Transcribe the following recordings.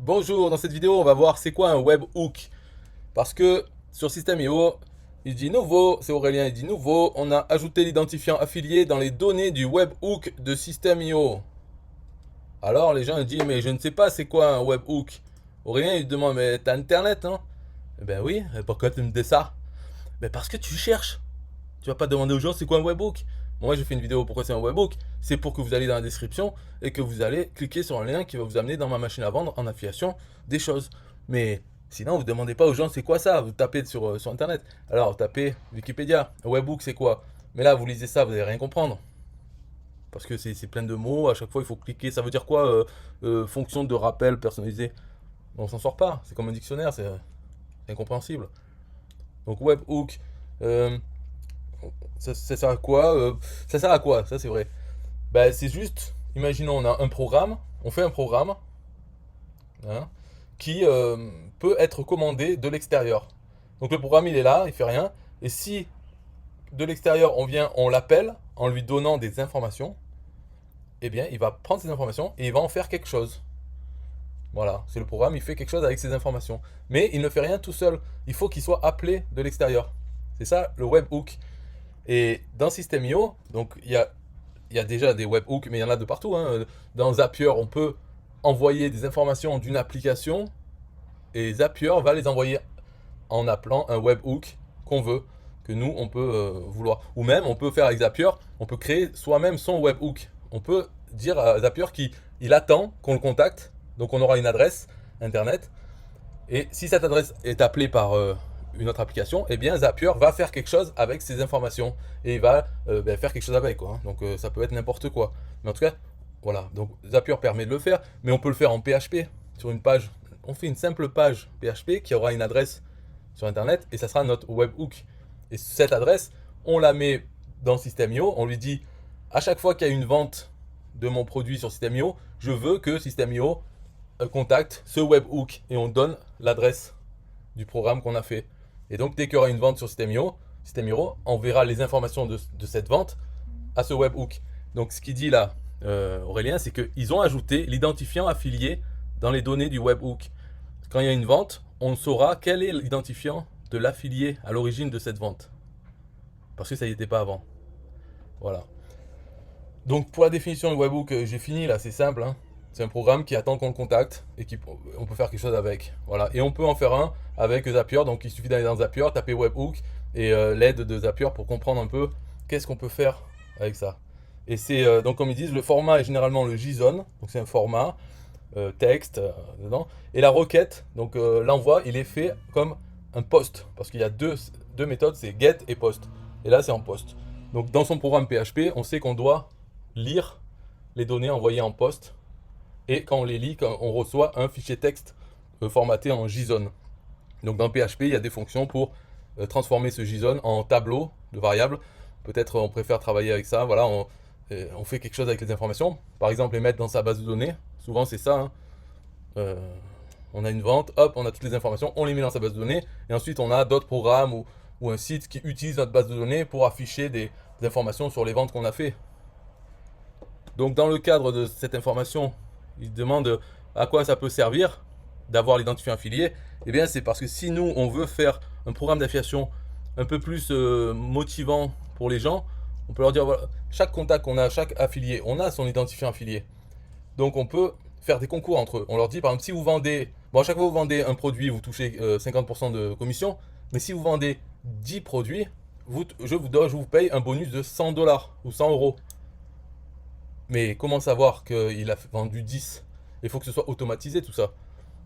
Bonjour, dans cette vidéo, on va voir c'est quoi un webhook. Parce que sur System.io, il dit nouveau, c'est Aurélien, il dit nouveau, on a ajouté l'identifiant affilié dans les données du webhook de System.io. Alors les gens ils disent, mais je ne sais pas c'est quoi un webhook. Aurélien il demande, mais t'as internet, hein? Eh ben oui, et pourquoi tu me dis ça? Ben parce que tu cherches. Tu vas pas demander aux gens c'est quoi un webhook. Moi j'ai fait une vidéo pourquoi c'est un webhook. C'est pour que vous allez dans la description et que vous allez cliquer sur un lien qui va vous amener dans ma machine à vendre en affiliation des choses. Mais sinon vous demandez pas aux gens c'est quoi ça. Vous tapez sur internet. Alors tapez Wikipédia. Un webhook c'est quoi? Mais là vous lisez ça, vous allez rien comprendre. Parce que c'est plein de mots, à chaque fois il faut cliquer. Ça veut dire quoi fonction de rappel personnalisé. On s'en sort pas. C'est comme un dictionnaire, c'est incompréhensible. Donc webhook. Euh, ça sert à quoi Ça sert à quoi Ça, c'est vrai. Bah, c'est juste, imaginons, on a un programme, on fait un programme hein, qui peut être commandé de l'extérieur. Donc le programme, il est là, il fait rien. Et si de l'extérieur, on vient, on l'appelle en lui donnant des informations, eh bien, il va prendre ces informations et il va en faire quelque chose. Voilà, c'est le programme, il fait quelque chose avec ces informations. Mais il ne fait rien tout seul. Il faut qu'il soit appelé de l'extérieur. C'est ça le webhook. Et dans System.io, donc il y a déjà des webhooks, mais il y en a de partout, hein. Dans Zapier, on peut envoyer des informations d'une application et Zapier va les envoyer en appelant un webhook qu'on veut, que nous, on peut vouloir. Ou même, on peut faire avec Zapier, on peut créer soi-même son webhook. On peut dire à Zapier qu'il attend qu'on le contacte, donc on aura une adresse internet. Et si cette adresse est appelée par une autre application, eh bien Zapier va faire quelque chose avec ces informations et il va faire quelque chose avec quoi, hein. Donc ça peut être n'importe quoi. Mais en tout cas, voilà. Donc Zapier permet de le faire, mais on peut le faire en PHP sur une page. On fait une simple page PHP qui aura une adresse sur internet et ça sera notre webhook. Et cette adresse, on la met dans System.io, on lui dit à chaque fois qu'il y a une vente de mon produit sur System.io, je veux que System.io contacte ce webhook et on donne l'adresse du programme qu'on a fait. Et donc, dès qu'il y aura une vente sur System.io enverra les informations de cette vente à ce webhook. Donc, ce qu'il dit là, Aurélien, c'est qu'ils ont ajouté l'identifiant affilié dans les données du webhook. Quand il y a une vente, on saura quel est l'identifiant de l'affilié à l'origine de cette vente. Parce que ça n'y était pas avant. Voilà. Donc pour la définition du webhook, j'ai fini là, c'est simple, hein. C'est un programme qui attend qu'on le contacte et on peut faire quelque chose avec. Voilà. Et on peut en faire un avec Zapier. Donc il suffit d'aller dans Zapier, taper webhook et l'aide de Zapier pour comprendre un peu qu'est-ce qu'on peut faire avec ça. Et c'est donc comme ils disent, le format est généralement le JSON, donc c'est un format texte dedans. Et la requête, donc l'envoi, il est fait comme un post parce qu'il y a deux méthodes, c'est get et post. Et là c'est en post. Donc dans son programme PHP, on sait qu'on doit lire les données envoyées en poste. Et quand on les lit, quand on reçoit un fichier texte formaté en JSON. Donc dans PHP, il y a des fonctions pour transformer ce JSON en tableau de variables. Peut-être on préfère travailler avec ça. Voilà, on fait quelque chose avec les informations. Par exemple, les mettre dans sa base de données. Souvent, c'est ça, hein. Euh, on a une vente, hop, on a toutes les informations, on les met dans sa base de données. Et ensuite, on a d'autres programmes ou un site qui utilise notre base de données pour afficher des informations sur les ventes qu'on a fait. Donc dans le cadre de cette information, il demande à quoi ça peut servir d'avoir l'identifiant affilié. Eh bien c'est parce que si nous on veut faire un programme d'affiliation un peu plus motivant pour les gens, on peut leur dire voilà, chaque contact qu'on a, chaque affilié, on a son identifiant affilié. Donc on peut faire des concours entre eux. On leur dit par exemple si vous vendez, bon à chaque fois que vous vendez un produit, vous touchez 50% de commission, mais si vous vendez 10 produits, je vous paye un bonus de 100 dollars ou 100 euros. Mais comment savoir qu'il a vendu 10? Il faut que ce soit automatisé tout ça.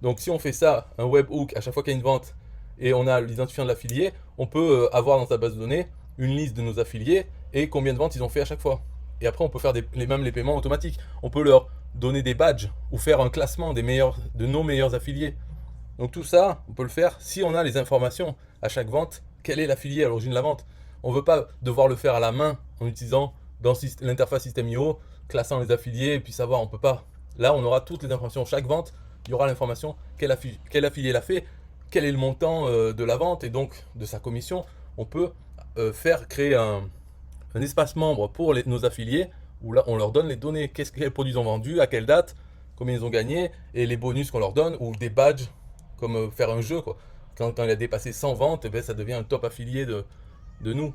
Donc si on fait ça, un webhook, à chaque fois qu'il y a une vente, et on a l'identifiant de l'affilié, on peut avoir dans sa base de données une liste de nos affiliés et combien de ventes ils ont fait à chaque fois. Et après, on peut faire même les paiements automatiques. On peut leur donner des badges ou faire un classement de nos meilleurs affiliés. Donc tout ça, on peut le faire si on a les informations à chaque vente. Quel est l'affilié à l'origine de la vente? On ne veut pas devoir le faire à la main en utilisant dans l'interface System.io, classant les affiliés et puis savoir, on peut pas. Là, on aura toutes les informations. Chaque vente, il y aura l'information quel affilié l'a fait, quel est le montant de la vente et donc de sa commission. On peut créer un espace membre pour nos affiliés où là, on leur donne les données. Quels produits ils ont vendus, à quelle date, combien ils ont gagné et les bonus qu'on leur donne ou des badges comme faire un jeu quoi. Quand il a dépassé 100 ventes, eh ben, ça devient un top affilié de nous.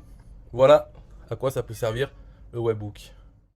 Voilà à quoi ça peut servir le webhook.